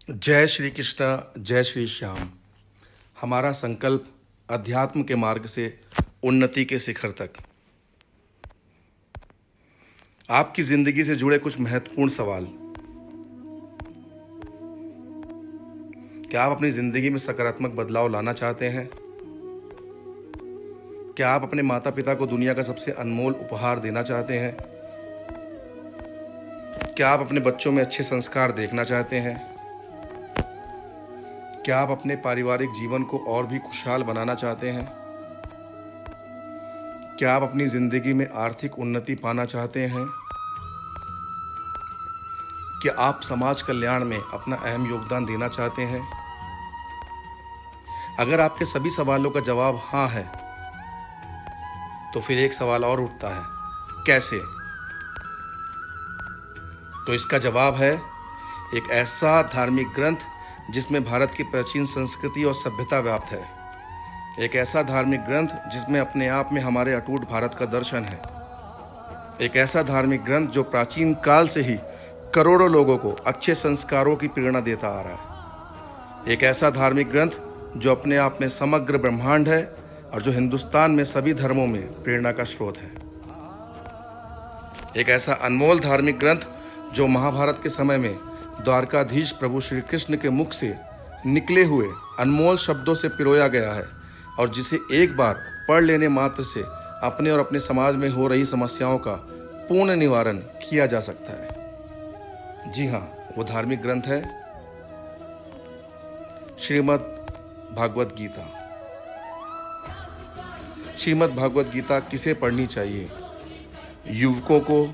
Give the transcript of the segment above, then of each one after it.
जय श्री कृष्ण, जय श्री श्याम। हमारा संकल्प अध्यात्म के मार्ग से उन्नति के शिखर तक। आपकी जिंदगी से जुड़े कुछ महत्वपूर्ण सवाल। क्या आप अपनी जिंदगी में सकारात्मक बदलाव लाना चाहते हैं? क्या आप अपने माता पिता को दुनिया का सबसे अनमोल उपहार देना चाहते हैं? क्या आप अपने बच्चों में अच्छे संस्कार देखना चाहते हैं? क्या आप अपने पारिवारिक जीवन को और भी खुशहाल बनाना चाहते हैं? क्या आप अपनी जिंदगी में आर्थिक उन्नति पाना चाहते हैं? क्या आप समाज कल्याण में अपना अहम योगदान देना चाहते हैं? अगर आपके सभी सवालों का जवाब हाँ है, तो फिर एक सवाल और उठता है, कैसे? तो इसका जवाब है एक ऐसा धार्मिक ग्रंथ जिसमें भारत की प्राचीन संस्कृति और सभ्यता व्याप्त है। एक ऐसा धार्मिक ग्रंथ जिसमें अपने आप में हमारे अटूट भारत का दर्शन है। एक ऐसा धार्मिक ग्रंथ जो प्राचीन काल से ही करोड़ों लोगों को अच्छे संस्कारों की प्रेरणा देता आ रहा है। एक ऐसा धार्मिक ग्रंथ जो अपने आप में समग्र ब्रह्मांड है और जो हिंदुस्तान में सभी धर्मों में प्रेरणा का स्रोत है। एक ऐसा अनमोल धार्मिक ग्रंथ जो महाभारत के समय में द्वारकाधीश प्रभु श्री कृष्ण के मुख से निकले हुए अनमोल शब्दों से पिरोया गया है और जिसे एक बार पढ़ लेने मात्र से अपने और अपने समाज में हो रही समस्याओं का पूर्ण निवारण किया जा सकता है। जी हाँ, वो धार्मिक ग्रंथ है श्रीमद् भागवत गीता। श्रीमद् भागवत गीता किसे पढ़नी चाहिए? युवकों को,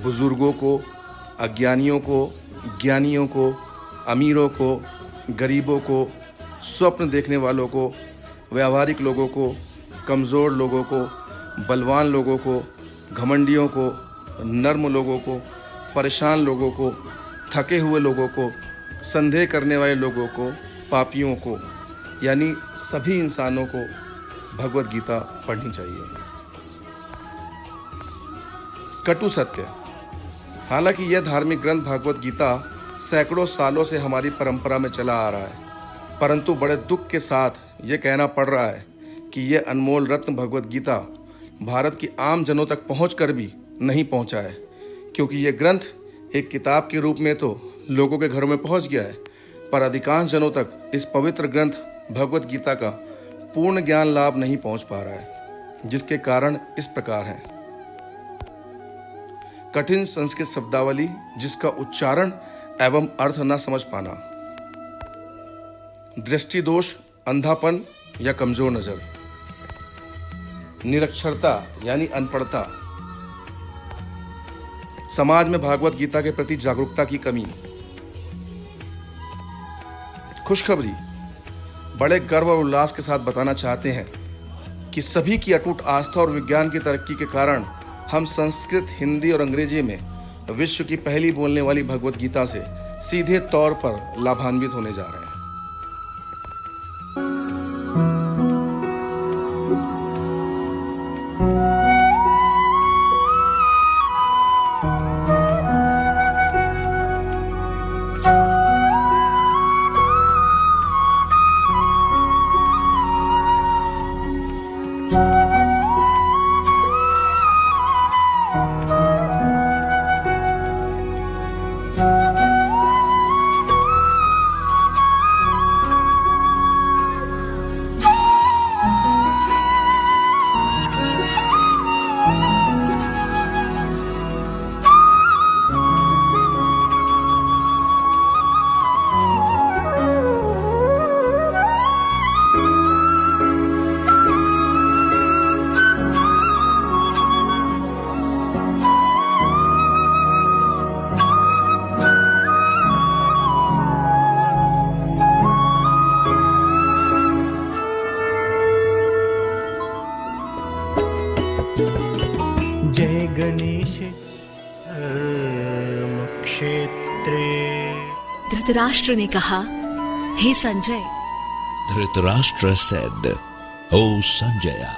बुजुर्गों को, अज्ञानियों को, ज्ञानियों को, अमीरों को, गरीबों को, स्वप्न देखने वालों को, व्यावहारिक लोगों को, कमज़ोर लोगों को, बलवान लोगों को, घमंडियों को, नर्म लोगों को, परेशान लोगों को, थके हुए लोगों को, संदेह करने वाले लोगों को, पापियों को, यानी सभी इंसानों को भगवत गीता पढ़नी चाहिए। कटु सत्य। हालांकि यह धार्मिक ग्रंथ भगवत गीता सैकड़ों सालों से हमारी परंपरा में चला आ रहा है, परंतु बड़े दुख के साथ ये कहना पड़ रहा है कि यह अनमोल रत्न भगवत गीता भारत की आम जनों तक पहुंचकर भी नहीं पहुंचा है, क्योंकि यह ग्रंथ एक किताब के रूप में तो लोगों के घरों में पहुंच गया है, पर अधिकांश जनों तक इस पवित्र ग्रंथ भगवत गीता का पूर्ण ज्ञान लाभ नहीं पहुंच पा रहा है, जिसके कारण इस प्रकार है। कठिन संस्कृत शब्दावली जिसका उच्चारण एवं अर्थ न समझ पाना, दृष्टि दोष, अंधापन या कमजोर नजर, निरक्षरता यानी अनपढ़ता, समाज में भागवत गीता के प्रति जागरूकता की कमी। खुशखबरी, बड़े गर्व और उल्लास के साथ बताना चाहते हैं कि सभी की अटूट आस्था और विज्ञान की तरक्की के कारण हम संस्कृत, हिंदी और अंग्रेजी में विश्व की पहली बोलने वाली भगवत गीता से सीधे तौर पर लाभान्वित होने जा रहे हैं। जय गणेश क्षेत्रे। धृतराष्ट्र ने कहा, हे Sanjay. Dhritarashtra said, O Sanjaya,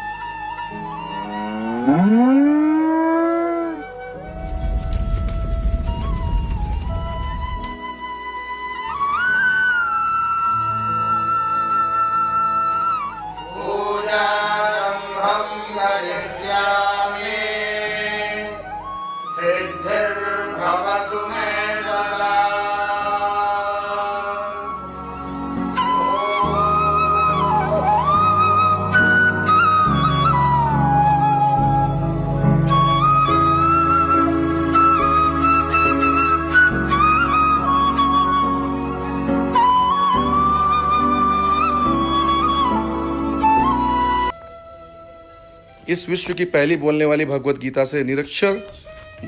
इस विश्व की पहली बोलने वाली भगवत गीता से निरक्षर,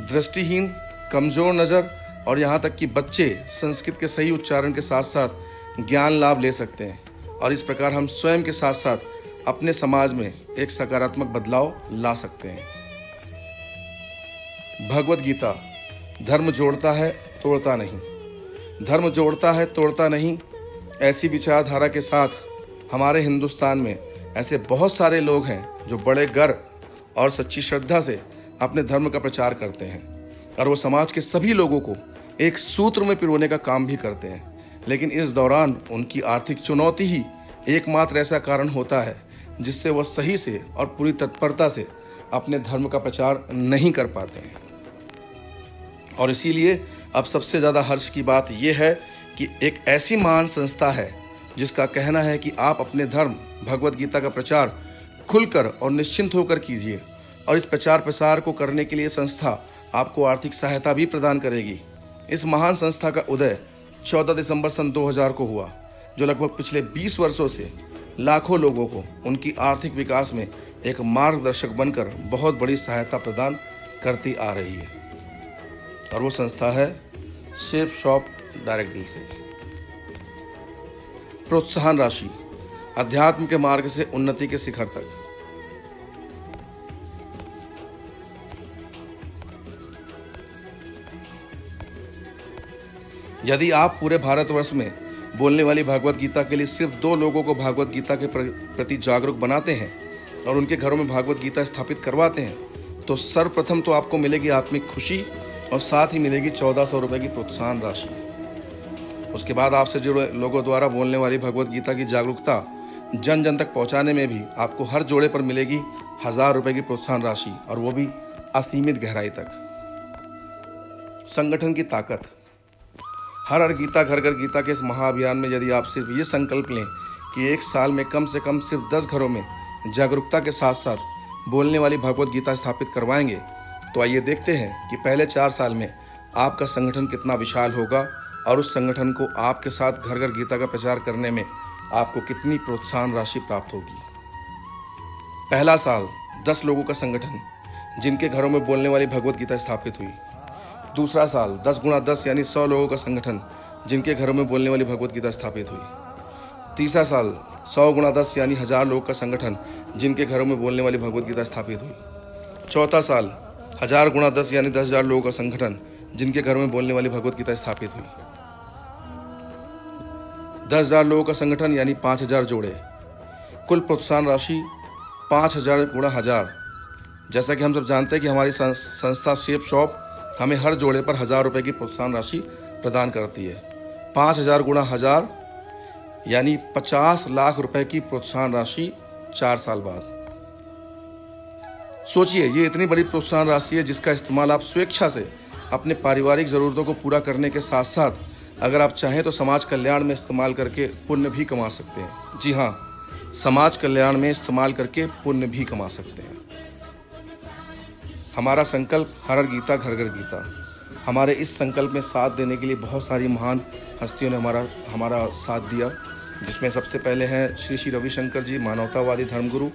दृष्टिहीन, कमजोर नज़र और यहाँ तक कि बच्चे संस्कृत के सही उच्चारण के साथ साथ ज्ञान लाभ ले सकते हैं और इस प्रकार हम स्वयं के साथ साथ अपने समाज में एक सकारात्मक बदलाव ला सकते हैं। भगवत गीता धर्म जोड़ता है, तोड़ता नहीं। धर्म जोड़ता है, तोड़ता नहीं। ऐसी विचारधारा के साथ हमारे हिंदुस्तान में ऐसे बहुत सारे लोग हैं जो बड़े गर्व और सच्ची श्रद्धा से अपने धर्म का प्रचार करते हैं और वो समाज के सभी लोगों को एक सूत्र में पिरोने का काम भी करते हैं। लेकिन इस दौरान उनकी आर्थिक चुनौती ही एकमात्र ऐसा कारण होता है जिससे वह सही से और पूरी तत्परता से अपने धर्म का प्रचार नहीं कर पाते हैं। और इसीलिए अब सबसे ज़्यादा हर्ष की बात यह है कि एक ऐसी महान संस्था है जिसका कहना है कि आप अपने धर्म भगवत गीता का प्रचार खुलकर और निश्चिंत होकर कीजिए और इस प्रचार प्रसार को करने के लिए संस्था आपको आर्थिक सहायता भी प्रदान करेगी। इस महान संस्था का उदय 14 दिसंबर सन 2000 को हुआ, जो लगभग पिछले 20 वर्षों से लाखों लोगों को उनकी आर्थिक विकास में एक मार्गदर्शक बनकर बहुत बड़ी सहायता प्रदान करती आ रही है। और वो संस्था है सेफ शॉप डायरेक्ट डील से। प्रोत्साहन राशि, अध्यात्म के मार्ग से उन्नति के शिखर तक। यदि आप पूरे भारतवर्ष में बोलने वाली भागवत गीता के लिए सिर्फ 2 लोगों को भागवत गीता के प्रति जागरूक बनाते हैं और उनके घरों में भागवत गीता स्थापित करवाते हैं, तो सर्वप्रथम तो आपको मिलेगी आत्मिक खुशी और साथ ही मिलेगी 1400 रुपये की प्रोत्साहन राशि। उसके बाद आपसे जुड़े लोगों द्वारा बोलने वाली भगवत गीता की जागरूकता जन जन तक पहुंचाने में भी आपको हर जोड़े पर मिलेगी 1000 रुपये की प्रोत्साहन राशि, और वो भी असीमित गहराई तक। संगठन की ताकत, हर हर गीता घर घर गीता के इस महाअभियान में यदि आप सिर्फ ये संकल्प लें कि एक साल में कम से कम सिर्फ 10 घरों में जागरूकता के साथ साथ बोलने वाली भगवत गीता स्थापित करवाएंगे, तो आइए देखते हैं कि पहले 4 साल में आपका संगठन कितना विशाल होगा और उस संगठन को आपके साथ घर घर गीता का प्रचार करने में आपको कितनी प्रोत्साहन राशि प्राप्त होगी। पहला साल 10 लोगों का संगठन जिनके घरों में बोलने वाली भगवत गीता स्थापित हुई। दूसरा साल 10 गुणा 10 यानी 100 लोगों का संगठन जिनके घरों में बोलने वाली भगवत गीता स्थापित हुई। तीसरा साल 100 गुणा 10 यानी 1000 लोगों का संगठन जिनके घरों में बोलने वाली भगवत गीता स्थापित हुई। चौथा साल 1000 गुणा 10 यानी 10,000 लोगों का संगठन जिनके घरों में बोलने वाली भगवत गीता स्थापित हुई। 10,000 लोगों का संगठन यानी 5000 जोड़े। कुल प्रोत्साहन राशि 5000 गुणा 1000। जैसा कि हम सब जानते हैं कि हमारी संस्था सेफ शॉप हमें हर जोड़े पर 1000 रुपये की प्रोत्साहन राशि प्रदान करती है। 5000 गुणा 1000 यानी 50 लाख रुपए की प्रोत्साहन राशि 4 साल बाद। सोचिए, ये इतनी बड़ी प्रोत्साहन राशि है जिसका इस्तेमाल आप स्वेच्छा से अपने पारिवारिक ज़रूरतों को पूरा करने के साथ साथ अगर आप चाहें तो समाज कल्याण में इस्तेमाल करके पुण्य भी कमा सकते हैं। जी हाँ, समाज कल्याण में इस्तेमाल करके पुण्य भी कमा सकते हैं। हमारा संकल्प हर हर गीता घर घर गीता। हमारे इस संकल्प में साथ देने के लिए बहुत सारी महान हस्तियों ने हमारा साथ दिया, जिसमें सबसे पहले हैं श्री श्री रविशंकर जी, मानवतावादी धर्मगुरु,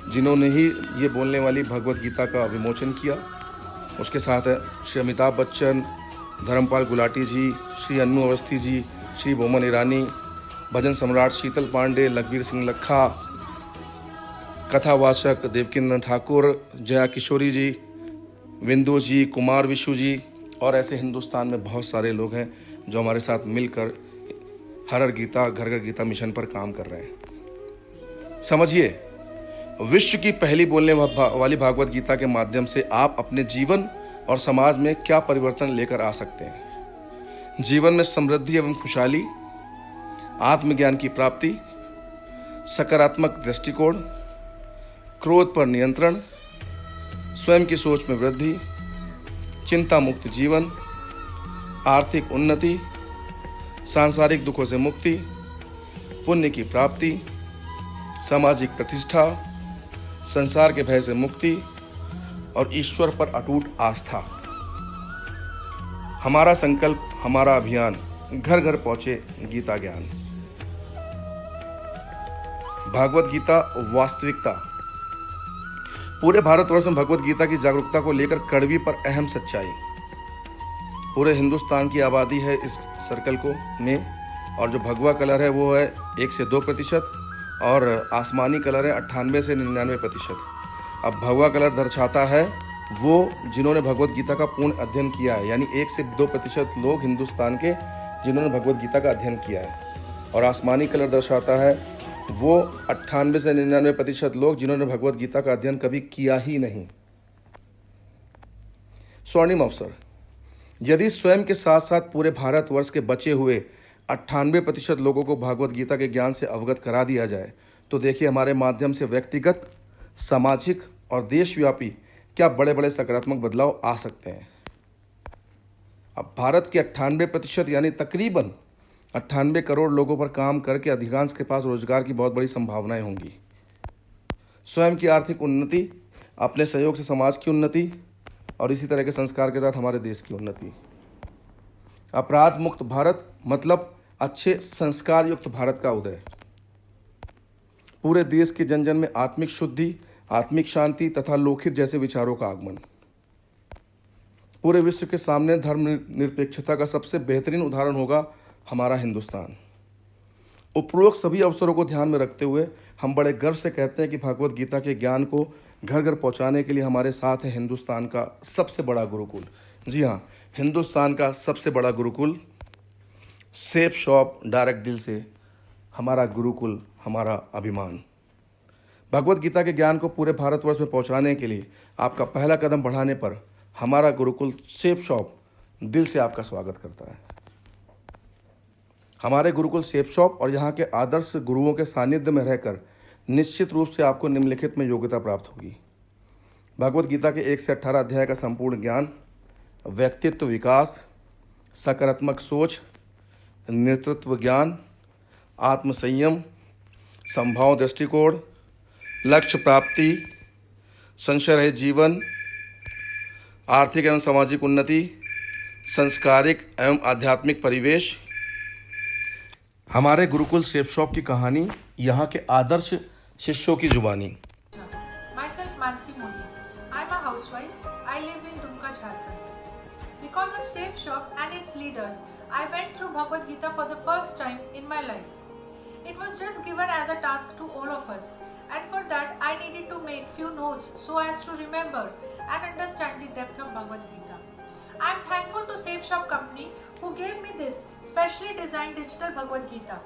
जिन्होंने ही ये बोलने वाली भगवत गीता का विमोचन किया। उसके साथ है श्री अमिताभ बच्चन, धर्मपाल गुलाटी जी, श्री अन्नू अवस्थी जी, श्री बोमन ईरानी, भजन सम्राट शीतल पांडे, लखबीर सिंह लखा, कथावाचक देवकीनंदन ठाकुर, जया किशोरी जी, विंदु जी, कुमार विशु जी, और ऐसे हिंदुस्तान में बहुत सारे लोग हैं जो हमारे साथ मिलकर हर हर गीता घर घर गीता मिशन पर काम कर रहे हैं। समझिए, विश्व की पहली बोलने वाली भागवत गीता के माध्यम से आप अपने जीवन और समाज में क्या परिवर्तन लेकर आ सकते हैं। जीवन में समृद्धि एवं खुशहाली, आत्मज्ञान की प्राप्ति, सकारात्मक दृष्टिकोण, क्रोध पर नियंत्रण, स्वयं की सोच में वृद्धि, चिंता मुक्त जीवन, आर्थिक उन्नति, सांसारिक दुखों से मुक्ति, पुण्य की प्राप्ति, सामाजिक प्रतिष्ठा, संसार के भय से मुक्ति और ईश्वर पर अटूट आस्था। हमारा संकल्प, हमारा अभियान, घर घर पहुंचे गीता ज्ञान। भागवत गीता वास्तविकता। पूरे भारतवर्ष में भगवत गीता की जागरूकता को लेकर कड़वी पर अहम सच्चाई। पूरे हिंदुस्तान की आबादी है इस सर्कल को में, और जो भगवा कलर है वो है 1 से 2% और आसमानी कलर है 98 से 99%। अब भगवा कलर दर्शाता है वो जिन्होंने भगवत गीता का पूर्ण अध्ययन किया है, यानी 1 से 2% लोग हिंदुस्तान के जिन्होंने भगवत गीता का अध्ययन किया है। और आसमानी कलर दर्शाता है वो 98 से 99% लोग जिन्होंने भगवत गीता का अध्ययन कभी किया ही नहीं। स्वर्णिम अवसर, यदि स्वयं के साथ साथ पूरे भारतवर्ष के बचे हुए 98% लोगों को भगवत गीता के ज्ञान से अवगत करा दिया जाए तो देखिए हमारे माध्यम से व्यक्तिगत, सामाजिक और देशव्यापी क्या बड़े बड़े सकारात्मक बदलाव आ सकते हैं। अब भारत के 98% यानी तकरीबन 98 करोड़ लोगों पर काम करके अधिकांश के पास रोजगार की बहुत बड़ी संभावनाएं होंगी। स्वयं की आर्थिक उन्नति, अपने सहयोग से समाज की उन्नति और इसी तरह के संस्कार के साथ हमारे देश की उन्नति। अपराध मुक्त भारत मतलब अच्छे संस्कार युक्त भारत का उदय। पूरे देश के जन जन में आत्मिक शुद्धि, आत्मिक शांति तथा लोकहित जैसे विचारों का आगमन। पूरे विश्व के सामने धर्म निरपेक्षता का सबसे बेहतरीन उदाहरण होगा हमारा हिंदुस्तान। उपरोक्त सभी अवसरों को ध्यान में रखते हुए हम बड़े गर्व से कहते हैं कि भगवत गीता के ज्ञान को घर घर पहुंचाने के लिए हमारे साथ है हिंदुस्तान का सबसे बड़ा गुरुकुल। जी हाँ, हिंदुस्तान का सबसे बड़ा गुरुकुल, सेफ शॉप डायरेक्ट दिल से, हमारा गुरुकुल, हमारा अभिमान। भगवत गीता के ज्ञान को पूरे भारतवर्ष में पहुंचाने के लिए आपका पहला कदम बढ़ाने पर हमारा गुरुकुल सेफ शॉप दिल से आपका स्वागत करता है। हमारे गुरुकुल सेफ शॉप और यहाँ के आदर्श गुरुओं के सानिध्य में रहकर निश्चित रूप से आपको निम्नलिखित में योग्यता प्राप्त होगी। भगवत गीता के 1 से 18 अध्याय का संपूर्ण ज्ञान, व्यक्तित्व विकास, सकारात्मक सोच, नेतृत्व ज्ञान, आत्मसंयम, संभाव दृष्टिकोण, लक्ष्य प्राप्ति, संशय रहित जीवन, आर्थिक एवं सामाजिक उन्नति, संस्कारिक एवं आध्यात्मिक परिवेश। हमारे गुरुकुल सेफ शॉप की कहानी यहाँ के आदर्श शिष्यों की जुबानी। Myself Mansi Modi. I'm a housewife. I live in Dumka, Jharkhand. Because of Safe Shop and its leaders, I went through Bhagavad Gita for the first time in my life. It was just given as a task to all of us, and for that I needed to make few notes so as to remember and understand the depth of Bhagavad Gita. I am thankful to Safe Shop company who gave me this specially designed digital Bhagavad Gita,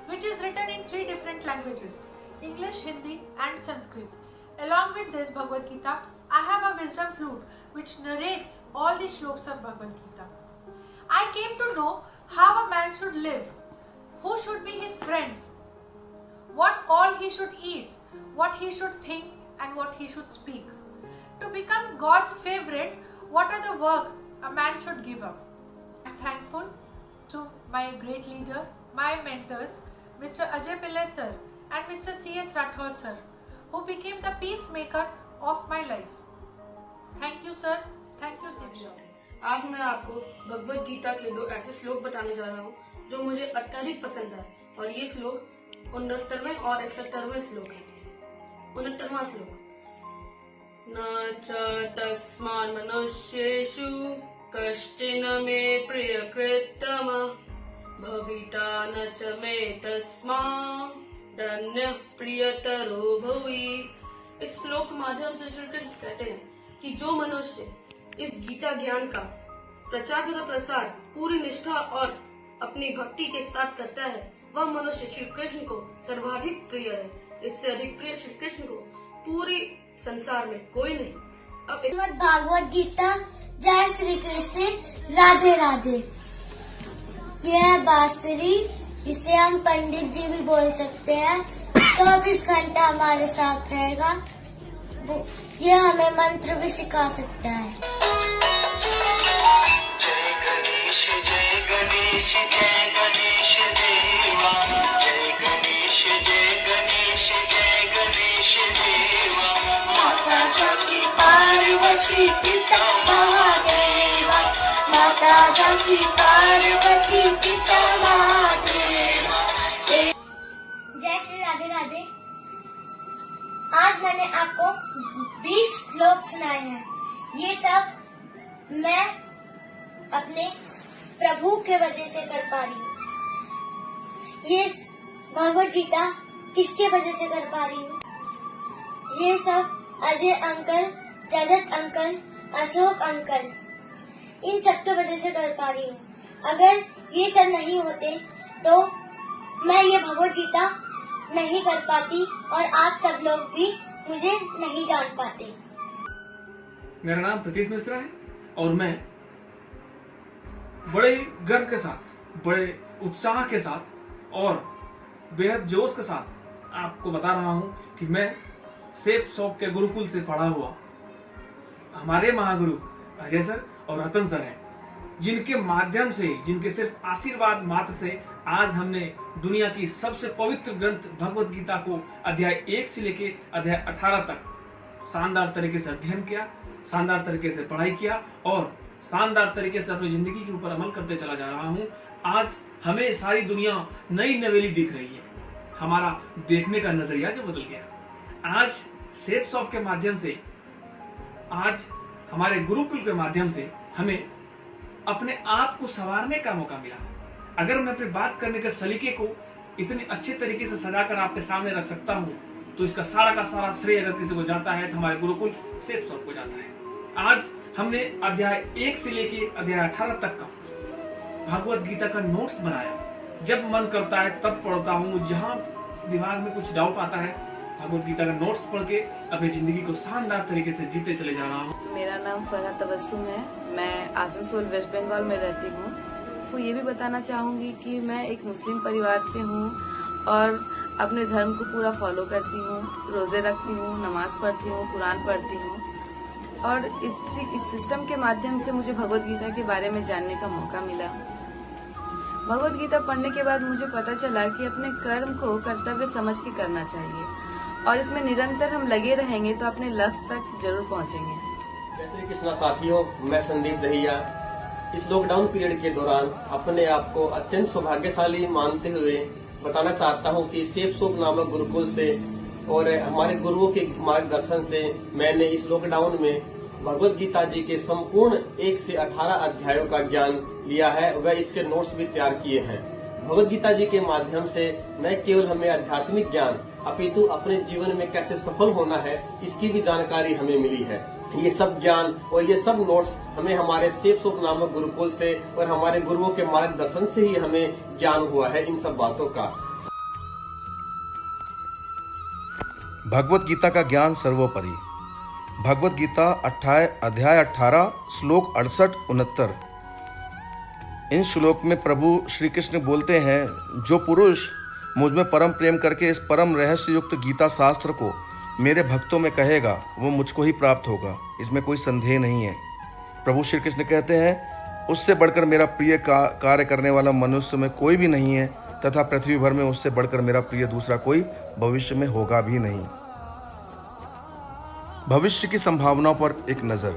which is written in 3 different languages: English, Hindi and Sanskrit. Along with this Bhagavad Gita, I have a wisdom flute which narrates all the shlokas of Bhagavad Gita. I came to know how a man should live, who should be his friends, what all he should eat, what he should think and what he should speak. To become God's favorite, what are the work a man should give up? I am thankful to my great leader, my mentors, Mr. Ajay Pillai sir and Mr. C.S. Rathore sir, who became the peacemaker of my life. Thank you sir, thank you Safe Shop. आज मैं आपको भगवत गीता के 2 ऐसे श्लोक बताने जा रहा हूँ जो मुझे अत्यधिक पसंद है, और ये श्लोक 69वें और 71वें श्लोक है। 69वां श्लोक, न च तस्मान् मनुष्येषु कश्चिन मे प्रियकृत्तम भविता न च मे तस्मात् धन्यः प्रियतरो भुवि। इस श्लोक के माध्यम से श्री कृष्ण कहते हैं कि जो मनुष्य इस गीता ज्ञान का प्रचार तथा प्रसार पूरी निष्ठा और अपनी भक्ति के साथ करता है, वह मनुष्य श्री कृष्ण को सर्वाधिक प्रिय है। इससे अधिक प्रिय श्री कृष्ण को पूरी संसार में कोई नहीं। अब भागवत गीता। जय श्री कृष्ण, राधे राधे। यह है बांसुरी, इसे हम पंडित जी भी बोल सकते हैं। 24 घंटा हमारे साथ रहेगा। यह हमें मंत्र भी सिखा सकता है। जय गणेश जय गणेश जय गणेश देवा, जय गणेश जय गणेश जय गणेश देवा। माता जानकी पार्वती पिता महादेवा, माता जानकी पार्वती पिता महादेवा। जय श्री राधे राधे। आज मैंने आपको 20 श्लोक सुनाए हैं। ये सब मैं अपने प्रभु के वजह से कर पा रही हूँ। ये भगवत गीता किसके वजह से कर पा रही हूँ? ये सब अजय अंकल, रजत अंकल, अशोक अंकल, इन सब के वजह से कर पा रही हूँ। अगर ये सब नहीं होते तो मैं ये भगवत गीता नहीं कर पाती और आप सब लोग भी मुझे नहीं जान पाते। मेरा नाम प्रतीश मिश्रा है और मैं बड़े गर्व के साथ, बड़े उत्साह के साथ और बेहद जोश के साथ आपको बता रहा हूँ कि मैं सेफ शॉप के गुरुकुल से पढ़ा हुआ हमारे महागुरु अजय सर और रतन सर हैं, जिनके माध्यम से, जिनके सिर्फ आशीर्वाद मात्र से आज हमने दुनिया की सबसे पवित्र ग्रंथ भगवत गीता को अध्याय 1 से लेके अध्याय 18 तक शानदार तरीके से अध्ययन किया, शानदार तरीके से पढ़ाई किया और शानदार तरीके से अपनी जिंदगी के ऊपर अमल करते चला जा रहा हूँ। आज हमें सारी दुनिया नई नवेली दिख रही है, हमारा देखने का नजरिया जो बदल गया। आज सेफ शॉप के माध्यम से, आज हमारे गुरुकुल के माध्यम से हमें अपने आप को संवारने का मौका मिला। अगर मैं अपनी बात करने के सलीके को इतने अच्छे तरीके से सजाकर आपके सामने रख सकता हूँ तो इसका सारा का सारा श्रेय अगर किसी को जाता है तो हमारे गुरुकुल सेफ शॉप को जाता है। आज हमने अध्याय 1 से लेके अध्याय 18 तक का भगवत गीता का नोट्स बनाया। जब मन करता है तब पढ़ता हूँ, जहाँ दिमाग में कुछ डाउट आता है भगवत गीता का नोट्स पढ़ के अपनी जिंदगी को शानदार तरीके से जीते चले जा रहा हूँ। मेरा नाम फरहा तबस्सुम है, मैं आसनसोल वेस्ट बंगाल में रहती हूँ। तो ये भी बताना चाहूँगी कि मैं एक मुस्लिम परिवार से हूँ और अपने धर्म को पूरा फॉलो करती हूँ, रोजे रखती हूँ, नमाज पढ़ती हूँ, कुरान पढ़ती हूँ और इस सिस्टम के माध्यम से मुझे भगवत गीता के बारे में जानने का मौका मिला। भगवत गीता पढ़ने के बाद मुझे पता चला कि अपने कर्म को कर्तव्य समझ के करना चाहिए और इसमें निरंतर हम लगे रहेंगे तो अपने लक्ष्य तक जरूर पहुंचेंगे। जय श्री कृष्णा साथियों, मैं संदीप दहिया इस लॉकडाउन पीरियड के दौरान अपने आप को अत्यंत सौभाग्यशाली मानते हुए बताना चाहता हूं कि सेफ शॉप नामक गुरुकुल से और हमारे गुरुओं के मार्गदर्शन से मैंने इस लॉकडाउन में भगवत गीता जी के संपूर्ण 1 से 18 अध्यायों का ज्ञान लिया है व इसके नोट्स भी तैयार किए हैं। भगवत गीता जी के माध्यम से न केवल हमें आध्यात्मिक ज्ञान अपितु अपने जीवन में कैसे सफल होना है इसकी भी जानकारी हमें मिली है। ये सब ज्ञान और ये सब नोट्स हमें हमारे सेफ शॉप नामक गुरुकुल से और हमारे गुरुओं के मार्गदर्शन से ही हमें ज्ञान हुआ है इन सब बातों का। भगवत गीता का ज्ञान सर्वोपरि। भगवत गीता अध्याय 18 श्लोक 68-69। इन श्लोक में प्रभु श्री कृष्ण बोलते हैं, जो पुरुष मुझ में परम प्रेम करके इस परम रहस्य युक्त गीता शास्त्र को मेरे भक्तों में कहेगा वो मुझको ही प्राप्त होगा, इसमें कोई संदेह नहीं है। प्रभु श्री कृष्ण कहते हैं, उससे बढ़कर मेरा प्रिय कार्य करने वाला मनुष्य में कोई भी नहीं है तथा पृथ्वी भर में उससे बढ़कर मेरा प्रिय दूसरा कोई भविष्य में होगा भी नहीं। भविष्य की संभावनाओं पर एक नज़र।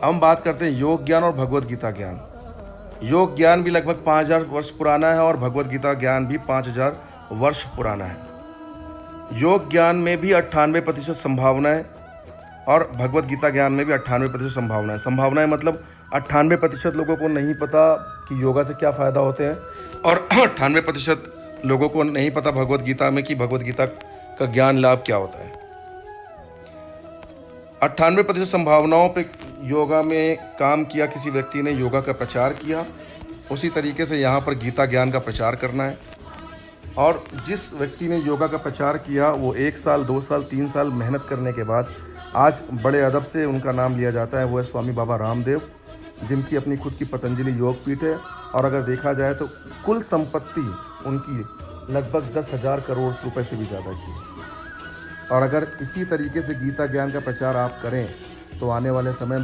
हम बात करते हैं योग ज्ञान और भगवत गीता ज्ञान। योग ज्ञान भी लगभग 5000 वर्ष पुराना है और भगवत गीता ज्ञान भी 5000 वर्ष पुराना है। योग ज्ञान में भी 98% संभावना है और भगवत गीता ज्ञान में भी 98% संभावना है। संभावना है मतलब 98% लोगों को नहीं पता कि योगा से क्या फ़ायदा होते हैं और 98% लोगों को नहीं पता भगवत गीता में कि भगवत गीता का ज्ञान लाभ क्या होता है। 98% संभावनाओं पे योगा में काम किया किसी व्यक्ति ने, योगा का प्रचार किया, उसी तरीके से यहाँ पर गीता ज्ञान का प्रचार करना है। और जिस व्यक्ति ने योगा का प्रचार किया वो 1 साल 2 साल 3 साल मेहनत करने के बाद आज बड़े अदब से उनका नाम लिया जाता है, वो है स्वामी बाबा रामदेव, जिनकी अपनी खुद की पतंजलि योग पीठ है। और अगर देखा जाए तो कुल संपत्ति उनकी लगभग 10,000 करोड़ रुपए से भी ज़्यादा की। और अगर इसी तरीके से गीता ज्ञान का प्रचार आप करें तो आने वाले समय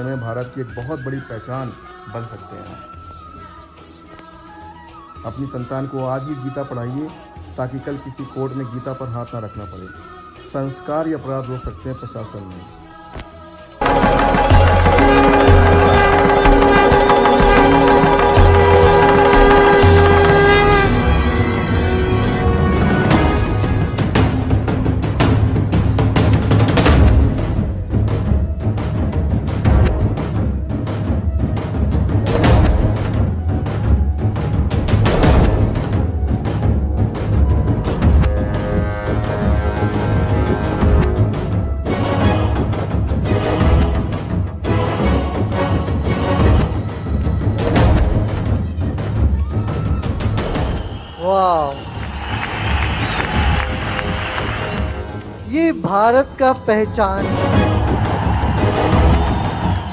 में भारत की एक बहुत बड़ी पहचान बन सकते हैं। अपनी संतान को आज ही गीता पढ़ाइए ताकि कल किसी कोर्ट में गीता पर हाथ ना रखना पड़े। संस्कार या अपराध रोक सकते हैं प्रशासन में। ही भारत का पहचान है।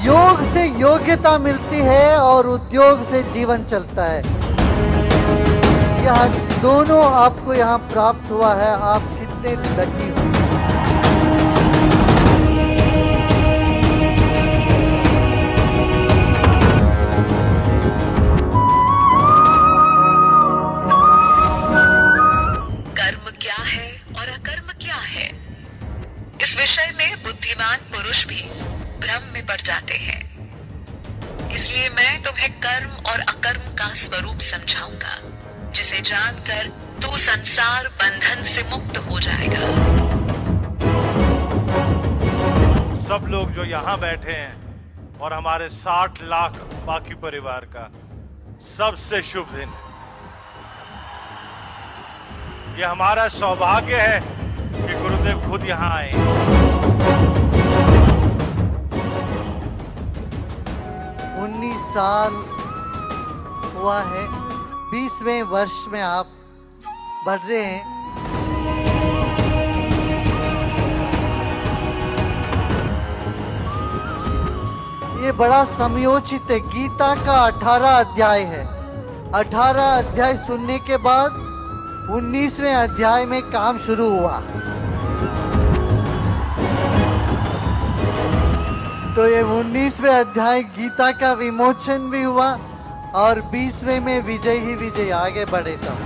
योग से योग्यता मिलती है और उद्योग से जीवन चलता है। यह दोनों आपको यहाँ प्राप्त हुआ है। आप कितने लकी हो। कर्म क्या है और अकर्म क्या है, इस विषय में बुद्धिमान पुरुष भी भ्रम में पड़ जाते हैं। इसलिए मैं तुम्हें कर्म और अकर्म का स्वरूप समझाऊंगा, जिसे जानकर तू संसार बंधन से मुक्त हो जाएगा। सब लोग जो यहाँ बैठे हैं और हमारे 60 लाख बाकी परिवार का सबसे शुभ दिन है। ये हमारा सौभाग्य है कि गुरुदेव खुद यहाँ आए। 19 साल हुआ है, 20वें वर्ष में आप बढ़ रहे हैं। ये बड़ा समयोचित है। गीता का 18 अध्याय है। 18 अध्याय सुनने के बाद 19वें अध्याय में काम शुरू हुआ। तो ये 19वें अध्याय गीता का विमोचन भी हुआ और 20वें में विजय ही विजय, आगे बढ़े सब।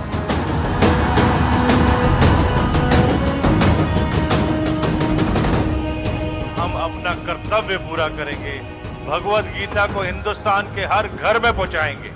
हम अपना कर्तव्य पूरा करेंगे, भगवत गीता को हिंदुस्तान के हर घर में पहुंचाएंगे।